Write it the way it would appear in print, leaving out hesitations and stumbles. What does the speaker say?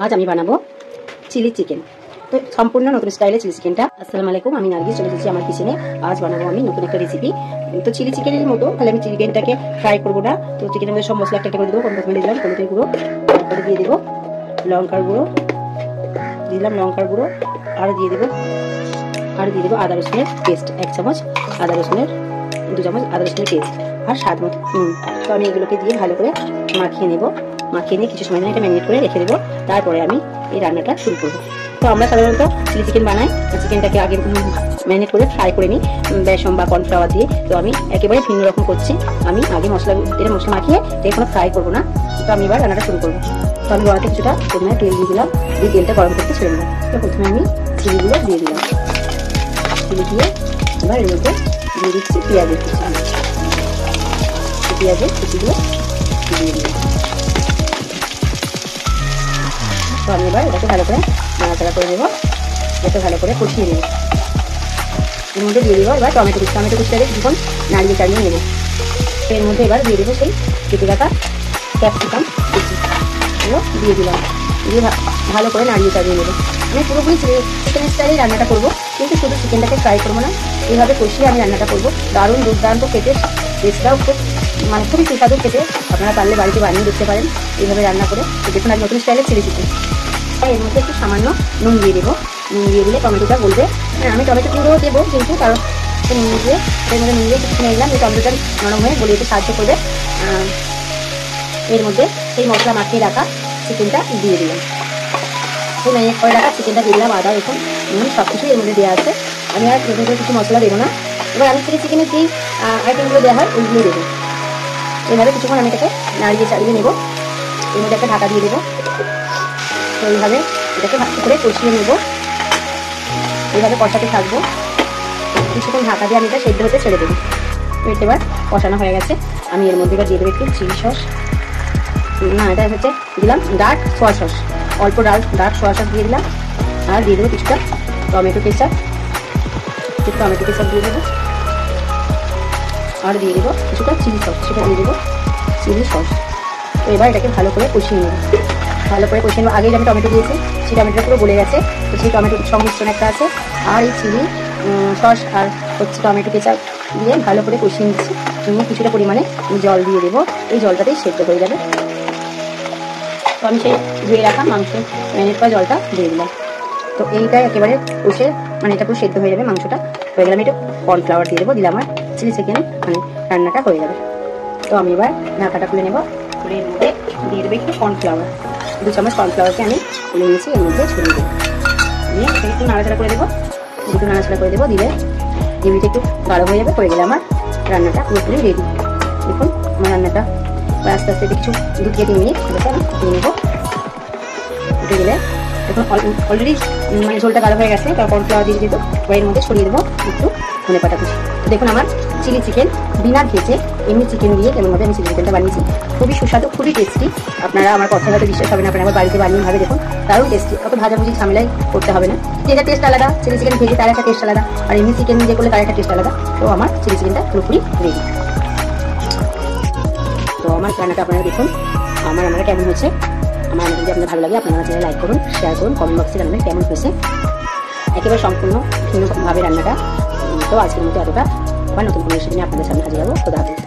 আজ আমি বানাবো চিলি চিকেন। তো সম্পূর্ণ নতুন স্টাইলে চিলি চিকেনটা। আসসালামু আলাইকুম, আমি নার্গিস, চলে এসেছি আমার কিচেনে। আজ বানাবো আমি নতুন একটা রেসিপি। তো চিলি চিকেনের মতো, তাহলে আমি চিকেনটাকে ফ্রাই করবো না। তো চিকেনের মধ্যে সব মশলা একটা করে দেবো। প্রথমে দিলাম হলুদের গুঁড়ো, তারপরে দিয়ে দেবো লঙ্কার গুঁড়ো, দিলাম লঙ্কার গুঁড়ো, আর দিয়ে দেবো আদা রসুনের পেস্ট 1 চামচ, আদা রসুনের 2 চামচ আদা রসুনের পেস্ট, আর স্বাদ মতো নুন। তো আমি এগুলোকে দিয়ে ভালো করে মাখিয়ে নেবো। মাখিয়ে নিয়ে কিছু সময় এটা ম্যারিনেট করে রেখে দেবো। তারপরে আমি এই রান্নাটা শুরু করবো। তো আমরা সাধারণত চিলি চিকেন বানাই, চিকেনটাকে আগে ম্যারিনেট করে ফ্রাই করে নিই বেসন বা কর্নফ্লাওয়ার দিয়ে। তো আমি একেবারে ভিন্ন রকম করছি। আমি আগে মশলা মাখিয়ে এখনো ফ্রাই করবো না। তো আমি এবার রান্নাটা শুরু করবো। তো আমি গড়াতে কিছুটা প্রথমে তেল দিয়ে দিলাম, দিয়ে তেলটা গরম করতে ছেড়ে দিলাম। তো প্রথমে আমি চিলিগুলো দিয়ে দিলাম। চিলি দিয়ে এবার এর মধ্যে দিয়ে দিচ্ছি পেঁয়াজের কুচিগুলো দিয়ে দিলাম। তো আমি এবার এটাকে ভালো করে নাড়াচাড়া করে দেবো, এটাকে ভালো করে কষিয়ে নেব। এর মধ্যে দিয়ে দেবো এবার টমেটো কুচিটাকে কিছুক্ষণ নাড়িয়ে চাড়িয়ে নেব। তো এর মধ্যে এবার দিয়ে দেবো সেই কেটে রাখা ক্যাপসিকাম কুচিগুলো দিয়ে দিলাম, দিয়ে ভালো করে নাড়িয়ে চাড়িয়ে নেব। আমি পুরোপুরি চিকেন স্টাইলেই রান্নাটা করবো, কিন্তু শুধু চিকেনটাকে ফ্রাই করবো না, এইভাবে কষিয়ে আমি রান্নাটা করবো। দারুণ দুর্দান্ত খেতে, টেস্টটাও খুবই সুস্বাদু খেতে। আপনারা পারলে বাড়িতে বানিয়ে দেখতে পারেন এইভাবে রান্না করে। দেখুন আর নতুন স্টাইলের চিলি চিকেন। এর মধ্যে একটু সামান্য নুন দিয়ে দেবো। নুন দিয়ে দিলে টমেটোটা গলবে। আমি টমেটো পুরো দেবো, কিন্তু কারণ নুন দিয়ে এর মধ্যে নুন দিয়ে কিছু নিয়ে গেলাম, এই টমেটোটা নরম হয়ে গলে যেতে সাহায্য করবে। এর মধ্যে সেই মশলা মাখিয়ে রাখা চিকেনটা দিয়ে দিলাম। সেই ম্যারিনেট করে রাখা চিকেনটা দিয়ে দিলাম। আদা রসুন নুন সব কিছুই এর মধ্যে দেওয়া আছে। আমি আর নতুন করে কিছু মশলা দেবো না। এবার আমি চিলি চিকেনের যেই আইটেমগুলো দেওয়া হয় ওইগুলো দেবো। এইভাবে কিছুক্ষণ আমি এটাকে নাড়িয়ে চাড়িয়ে নেবো। এর মধ্যে একটা ঢাকা দিয়ে দেবো। তো এইভাবে এটাকে ভালো করে কষিয়ে নেব। এইভাবে কষাতে থাকবো। কিছুক্ষণ ঢাকা দিয়ে আমি এটা সেদ্ধ হতে ছেড়ে দেবো। তো এটা এবার কষানো হয়ে গেছে। আমি এর মধ্যে এবার দিয়ে দেবো একটু চিলি সস, না এটা হচ্ছে দিলাম ডার্ক সোয়া সস, অল্প ডার্ক সোয়া সস দিয়ে দিলাম। আর দিয়ে দেবো কিছুটা টমেটো কেচাপ দিয়ে দেবো। আর দিয়ে দেবো কিছুটা চিলি সস, চিলি সস। তো এবার এটাকে ভালো করে কষিয়ে নেব। আগেই আমি টমেটো দিয়েছি, সেই টমেটোটা পুরো গলে গেছে। তো সেই টমেটোর সংমিশ্রণ একটা আছে, আর এই চিলি সস আর হচ্ছে টমেটো কেচাপ দিয়ে ভালো করে কষিয়ে নিচ্ছি। কিছুটা পরিমাণে জল দিয়ে দেবো, এই জলটাতেই সেদ্ধ হয়ে যাবে। তো আমি সেই ধুয়ে রাখা মাংস ম্যারিনেট করা জলটা দিয়ে দিলাম। তো এইটা একেবারে কষে এটা পুরো সেদ্ধ হয়ে যাবে। মাংসটা হয়ে গেলে আমি একটু কর্নফ্লাওয়ার দিয়ে দেবো, দিলে আমার চিলি চিকেন রান্নাটা হয়ে যাবে। তো আমি এবার ঢাকাটা খুলে নেবো। খুলে এর মধ্যে দিয়ে দেবো একটু কর্নফ্লাওয়ার, 2 চামচ কর্নফ্লাওয়ারকে আমি তুলে নিয়েছি, এর মধ্যে ছড়িয়ে দেবো। দিয়ে একটু নাড়াচাড়া করে দেবো। দিলে গ্রেভিটা একটু গাঢ় হয়ে যাবে। হয়ে গেলে আমার রান্নাটা পুরোপুরি রেডি। দেখুন আমার রান্নাটা আস্তে আস্তে কিছু 2-3 মিনিট আমি দিয়ে নেবো। উঠে গেলে এখন অলরেডি ঝোলটা গাঢ় হয়ে গেছে। তারপর কর্নফ্লাওয়ার দিয়ে দিত, এর মধ্যে ছড়িয়ে দেবো একটু ধনেপাতা কুচি। তো দেখুন আমার চিলি চিকেন বিনা ভেজে এমনি চিকেন দিয়ে কেমনভাবে আমি চিলি চিকেনটা বানিয়েছি। খুবই সুস্বাদু, খুবই টেস্টি। আপনারা আমার কথা হয়তো বিশ্বাস হবে না, আপনারা আবার বাড়িতে বানিয়ে ভাবে দেখুন, দারুণ টেস্টি। অত ভাজাভুজি ঝামেলাই করতে হবে না। যেটা টেস্ট আলাদা, চিলি চিকেন ভেজে তার একটা টেস্ট আলাদা, আর এমনি চিকেন দিয়ে করলে তার একটা টেস্ট আলাদা। তো আমার চিলি চিকেনটা পুরোপুরি রেডি। তো আমার রান্নাটা আপনারা দেখুন, আমার রান্নাটা কেমন হয়েছে। আমার রান্না যদি আপনাদের ভালো লাগে, আপনারা চ্যানেলে লাইক করুন, শেয়ার করুন, কমেন্ট বক্সে জানাবেন কেমন হয়েছে। একেবারে সম্পূর্ণ ভিন্নভাবে রান্নাটা। তো আজকের মতো এতটা। আবার নতুন কোনো রেসিপি নিয়ে আপনাদের সামনে হাজির হবো। খোদা হাফেজ।